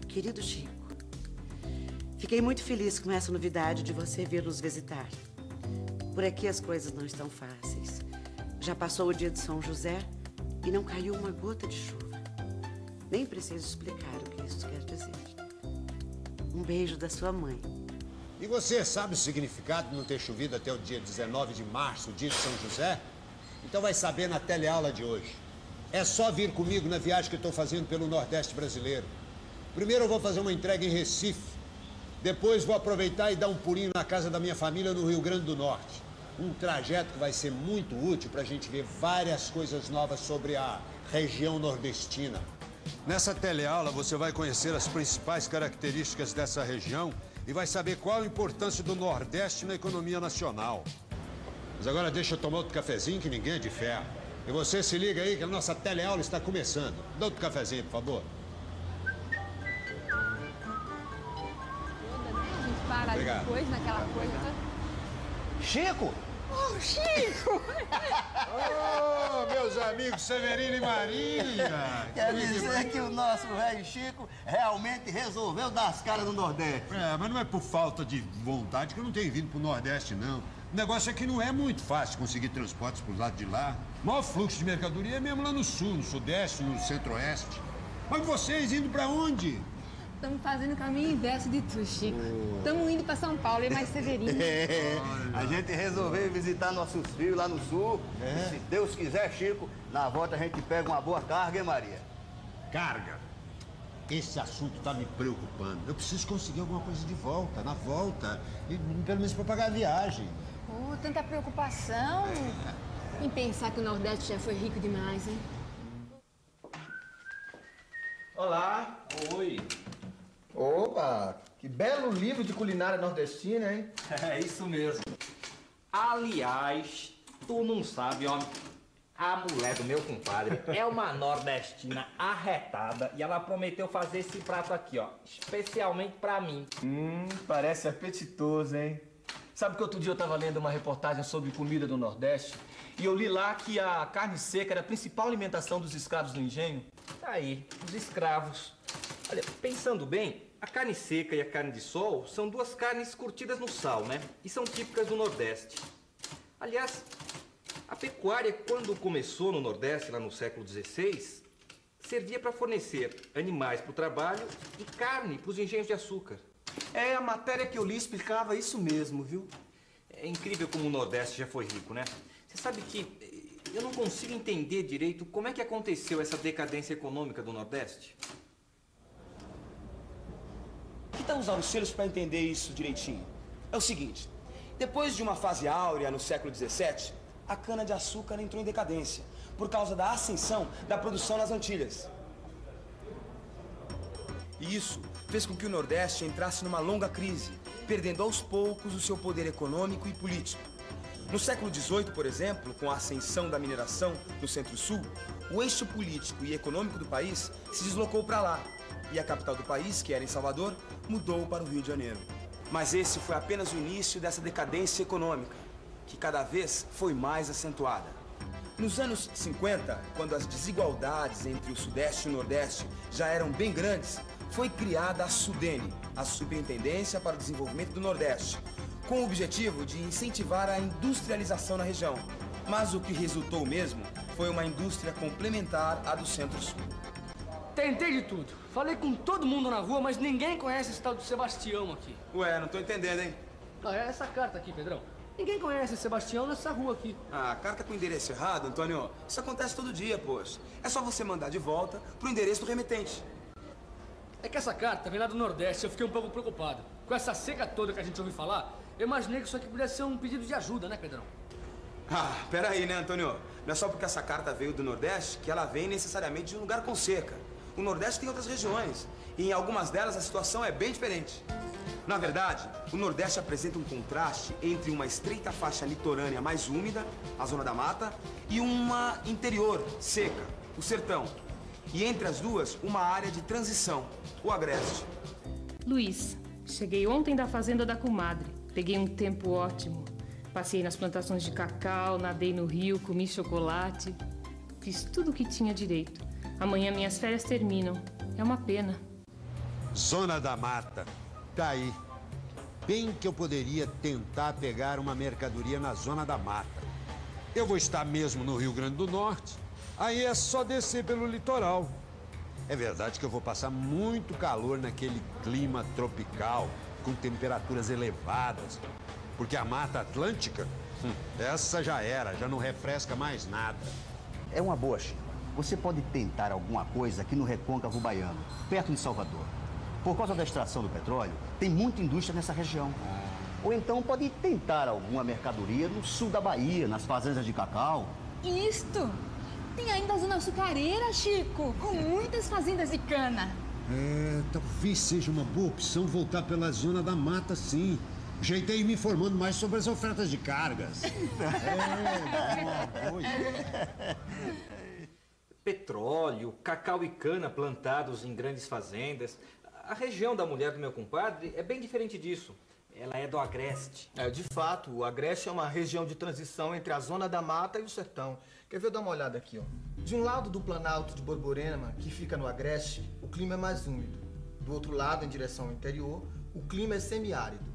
Querido Chico, fiquei muito feliz com essa novidade de você vir nos visitar. Por aqui as coisas não estão fáceis. Já passou o dia de São José e não caiu uma gota de chuva. Nem preciso explicar o que isso quer dizer. Um beijo da sua mãe. E você sabe o significado de não ter chovido até o dia 19 de março, o dia de São José? Então vai saber na teleaula de hoje. É só vir comigo na viagem que eu estou fazendo pelo Nordeste brasileiro. Primeiro eu vou fazer uma entrega em Recife. Depois vou aproveitar e dar um pulinho na casa da minha família no Rio Grande do Norte. Um trajeto que vai ser muito útil para a gente ver várias coisas novas sobre a região nordestina. Nessa teleaula você vai conhecer as principais características dessa região e vai saber qual a importância do Nordeste na economia nacional. Mas agora deixa eu tomar outro cafezinho que ninguém é de ferro. E você se liga aí que a nossa teleaula está começando. Dá outro cafezinho, por favor. Para Obrigado. depois naquela coisa. Chico! Oh, Chico! Oh, meus amigos Severino e Maria! Quer dizer que o nosso velho Chico realmente resolveu dar as caras no Nordeste. É, mas não é por falta de vontade que eu não tenho vindo pro Nordeste, não. O negócio é que não é muito fácil conseguir transportes pro lado de lá. O maior fluxo de mercadoria é mesmo lá no Sul, no Sudeste, no Centro-Oeste. Mas vocês indo pra onde? Estamos fazendo o caminho inverso de tu, Chico. Estamos indo para São Paulo, e mais Severino. A gente resolveu visitar nossos filhos lá no Sul. E se Deus quiser, Chico, na volta a gente pega uma boa carga, hein, Maria? Carga. Esse assunto tá me preocupando. Eu preciso conseguir alguma coisa de volta, na volta. E, pelo menos pra pagar a viagem. Oh, tanta preocupação em pensar que o Nordeste já foi rico demais, hein? Olá. Oi. Opa, que belo livro de culinária nordestina, hein? É isso mesmo. Aliás, tu não sabe, homem. A mulher do meu compadre é uma nordestina arretada e ela prometeu fazer esse prato aqui, ó, especialmente pra mim. Parece apetitoso, hein? Sabe que outro dia eu tava lendo uma reportagem sobre comida do Nordeste e eu li lá que a carne seca era a principal alimentação dos escravos do engenho? Tá aí, os escravos. Olha, pensando bem, a carne seca e a carne de sol são duas carnes curtidas no sal, né? E são típicas do Nordeste. Aliás, a pecuária, quando começou no Nordeste, lá no século XVI, servia para fornecer animais para o trabalho e carne para os engenhos de açúcar. É, a matéria que eu li explicava isso mesmo, viu? É incrível como o Nordeste já foi rico, né? Você sabe que eu não consigo entender direito como é que aconteceu essa decadência econômica do Nordeste. Que tal usar os selos para entender isso direitinho? É o seguinte, depois de uma fase áurea no século XVII, a cana-de-açúcar entrou em decadência por causa da ascensão da produção nas Antilhas. E isso fez com que o Nordeste entrasse numa longa crise, perdendo aos poucos o seu poder econômico e político. No século XVIII, por exemplo, com a ascensão da mineração no Centro-Sul, o eixo político e econômico do país se deslocou para lá, e a capital do país, que era em Salvador, mudou para o Rio de Janeiro. Mas esse foi apenas o início dessa decadência econômica, que cada vez foi mais acentuada. Nos anos 50, quando as desigualdades entre o Sudeste e o Nordeste já eram bem grandes, foi criada a SUDENE, a Superintendência para o Desenvolvimento do Nordeste, com o objetivo de incentivar a industrialização na região. Mas o que resultou mesmo foi uma indústria complementar à do Centro-Sul. Tentei de tudo. Falei com todo mundo na rua, mas ninguém conhece esse tal de Sebastião aqui. Ué, não tô entendendo, hein? Ah, é essa carta aqui, Pedrão. Ninguém conhece Sebastião nessa rua aqui. Ah, carta com endereço errado, Antônio. Isso acontece todo dia, poxa. É só você mandar de volta pro endereço do remetente. É que essa carta vem lá do Nordeste, eu fiquei um pouco preocupado. Com essa seca toda que a gente ouviu falar, eu imaginei que isso aqui pudesse ser um pedido de ajuda, né, Pedrão? Ah, peraí, né, Antônio? Não é só porque essa carta veio do Nordeste que ela vem necessariamente de um lugar com seca. O Nordeste tem outras regiões, e em algumas delas a situação é bem diferente. Na verdade, o Nordeste apresenta um contraste entre uma estreita faixa litorânea mais úmida, a zona da mata, e uma interior, seca, o sertão. E entre as duas, uma área de transição, o agreste. Luiz, cheguei ontem da fazenda da comadre. Peguei um tempo ótimo. Passei nas plantações de cacau, nadei no rio, comi chocolate. Fiz tudo o que tinha direito. Amanhã minhas férias terminam. É uma pena. Zona da Mata. Tá aí. Bem que eu poderia tentar pegar uma mercadoria na Zona da Mata. Eu vou estar mesmo no Rio Grande do Norte. Aí é só descer pelo litoral. É verdade que eu vou passar muito calor naquele clima tropical, com temperaturas elevadas. Porque a Mata Atlântica, essa já era, já não refresca mais nada. É uma boa, Chico. Você pode tentar alguma coisa aqui no Recôncavo Baiano, perto de Salvador. Por causa da extração do petróleo, tem muita indústria nessa região. Ou então pode tentar alguma mercadoria no sul da Bahia, nas fazendas de cacau. Isto! Tem ainda a zona açucareira, Chico, com muitas fazendas de cana. Talvez seja uma boa opção voltar pela Zona da Mata, sim. Jeitei me informando mais sobre as ofertas de cargas. Petróleo, cacau e cana plantados em grandes fazendas. A região da mulher do meu compadre é bem diferente disso. Ela é do Agreste. De fato, o Agreste é uma região de transição entre a Zona da Mata e o sertão. Quer ver? Dá uma olhada aqui, ó. De um lado do Planalto de Borborema, que fica no Agreste, o clima é mais úmido. Do outro lado, em direção ao interior, o clima é semiárido.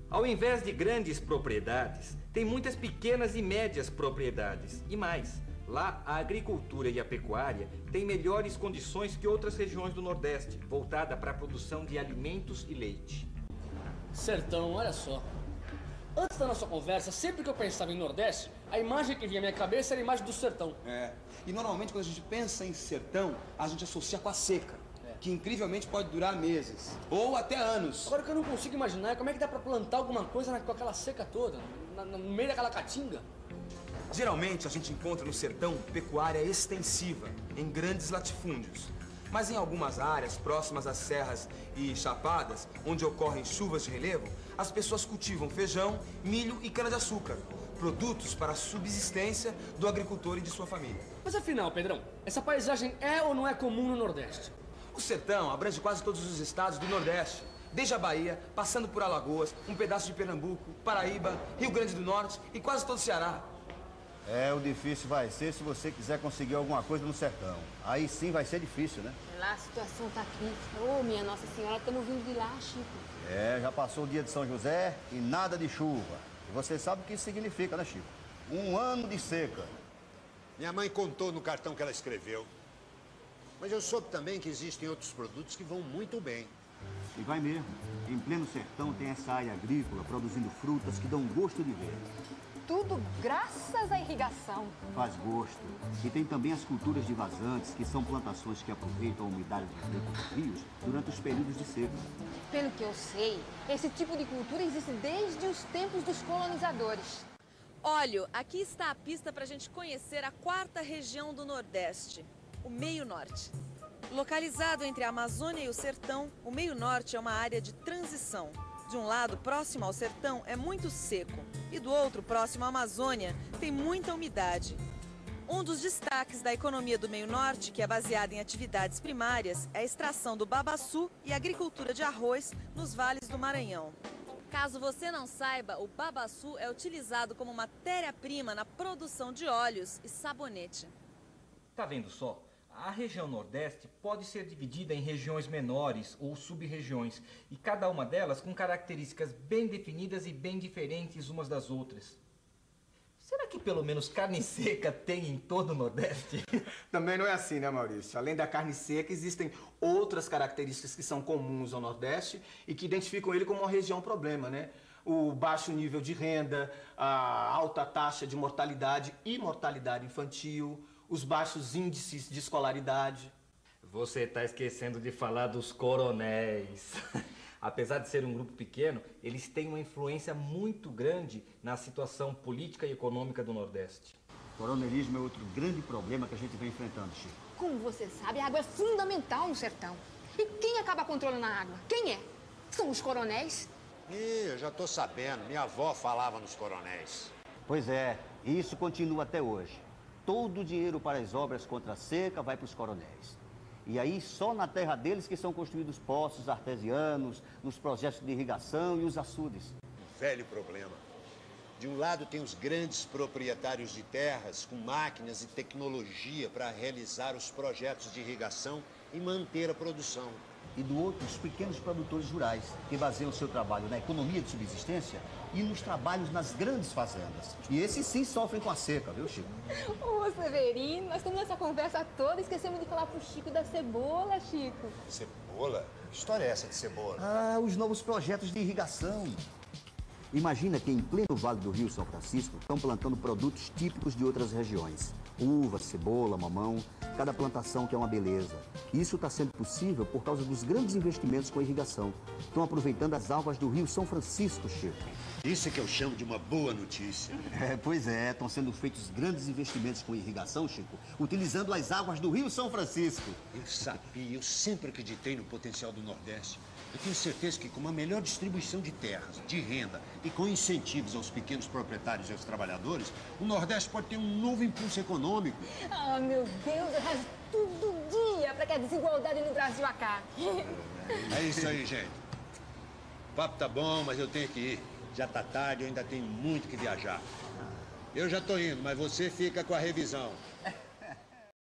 Ao invés de grandes propriedades, tem muitas pequenas e médias propriedades. E mais, lá a agricultura e a pecuária têm melhores condições que outras regiões do Nordeste, voltada para a produção de alimentos e leite. Sertão, olha só. Antes da nossa conversa, sempre que eu pensava em Nordeste, a imagem que vinha à minha cabeça era a imagem do sertão. E normalmente quando a gente pensa em sertão, a gente associa com a seca, que incrivelmente pode durar meses, ou até anos. Agora o que eu não consigo imaginar é como é que dá pra plantar alguma coisa com aquela seca toda, no meio daquela caatinga. Geralmente a gente encontra no sertão pecuária extensiva, em grandes latifúndios. Mas em algumas áreas próximas às serras e chapadas, onde ocorrem chuvas de relevo, as pessoas cultivam feijão, milho e cana-de-açúcar, produtos para a subsistência do agricultor e de sua família. Mas afinal, Pedrão, essa paisagem é ou não é comum no Nordeste? O sertão abrange quase todos os estados do Nordeste, desde a Bahia, passando por Alagoas, um pedaço de Pernambuco, Paraíba, Rio Grande do Norte e quase todo o Ceará. O difícil vai ser se você quiser conseguir alguma coisa no sertão. Aí sim vai ser difícil, né? Lá a situação tá crítica. Minha Nossa Senhora, estamos vindo de lá, Chico. Já passou o dia de São José e nada de chuva. E você sabe o que isso significa, né, Chico? Um ano de seca. Minha mãe contou no cartão que ela escreveu. Mas eu soube também que existem outros produtos que vão muito bem. E vai mesmo. Em pleno sertão tem essa área agrícola produzindo frutas que dão gosto de ver. Tudo graças à irrigação. Faz gosto. E tem também as culturas de vazantes, que são plantações que aproveitam a umidade dos rios durante os períodos de seca. Pelo que eu sei, esse tipo de cultura existe desde os tempos dos colonizadores. Olha, aqui está a pista para a gente conhecer a quarta região do Nordeste, o Meio Norte. Localizado entre a Amazônia e o sertão, o Meio Norte é uma área de transição. De um lado, próximo ao sertão, é muito seco. E do outro, próximo à Amazônia, tem muita umidade. Um dos destaques da economia do Meio Norte, que é baseada em atividades primárias, é a extração do babaçu e a agricultura de arroz nos vales do Maranhão. Caso você não saiba, o babaçu é utilizado como matéria-prima na produção de óleos e sabonete. Tá vendo só? A região Nordeste pode ser dividida em regiões menores ou sub-regiões, e cada uma delas com características bem definidas e bem diferentes umas das outras. Será que pelo menos carne seca tem em todo o Nordeste? Também não é assim, né, Maurício? Além da carne seca, existem outras características que são comuns ao Nordeste e que identificam ele como uma região problema, né? O baixo nível de renda, a alta taxa de mortalidade e mortalidade infantil, os baixos índices de escolaridade. Você está esquecendo de falar dos coronéis. Apesar de ser um grupo pequeno, eles têm uma influência muito grande na situação política e econômica do Nordeste. O coronelismo é outro grande problema que a gente vem enfrentando, Chico. Como você sabe, a água é fundamental no sertão. E quem acaba controlando a água? Quem é? São os coronéis. Eu já tô sabendo. Minha avó falava nos coronéis. Pois é, e isso continua até hoje. Todo o dinheiro para as obras contra a seca vai para os coronéis. E aí, só na terra deles que são construídos poços artesianos, nos projetos de irrigação e os açudes. Um velho problema. De um lado tem os grandes proprietários de terras com máquinas e tecnologia para realizar os projetos de irrigação e manter a produção. E do outro, os pequenos produtores rurais, que baseiam seu trabalho na economia de subsistência e nos trabalhos nas grandes fazendas. E esses sim sofrem com a seca, viu, Chico? Ô, Severino, nós estamos nessa conversa toda e esquecemos de falar pro Chico da cebola, Chico. Cebola? Que história é essa de cebola? Ah, os novos projetos de irrigação. Imagina que em pleno Vale do Rio São Francisco estão plantando produtos típicos de outras regiões. Uva, cebola, mamão, cada plantação que é uma beleza. Isso está sendo possível por causa dos grandes investimentos com irrigação. Estão aproveitando as águas do Rio São Francisco, Chico. Isso é que eu chamo de uma boa notícia. Pois é, estão sendo feitos grandes investimentos com irrigação, Chico, utilizando as águas do Rio São Francisco. Eu sabia, eu sempre acreditei no potencial do Nordeste. Eu tenho certeza que com uma melhor distribuição de terras, de renda e com incentivos aos pequenos proprietários e aos trabalhadores, o Nordeste pode ter um novo impulso econômico. Ah, meu Deus, eu rezo todo dia para que a desigualdade no Brasil acabe. É isso aí, gente. O papo tá bom, mas eu tenho que ir. Já tá tarde, eu ainda tenho muito que viajar. Eu já tô indo, mas você fica com a revisão.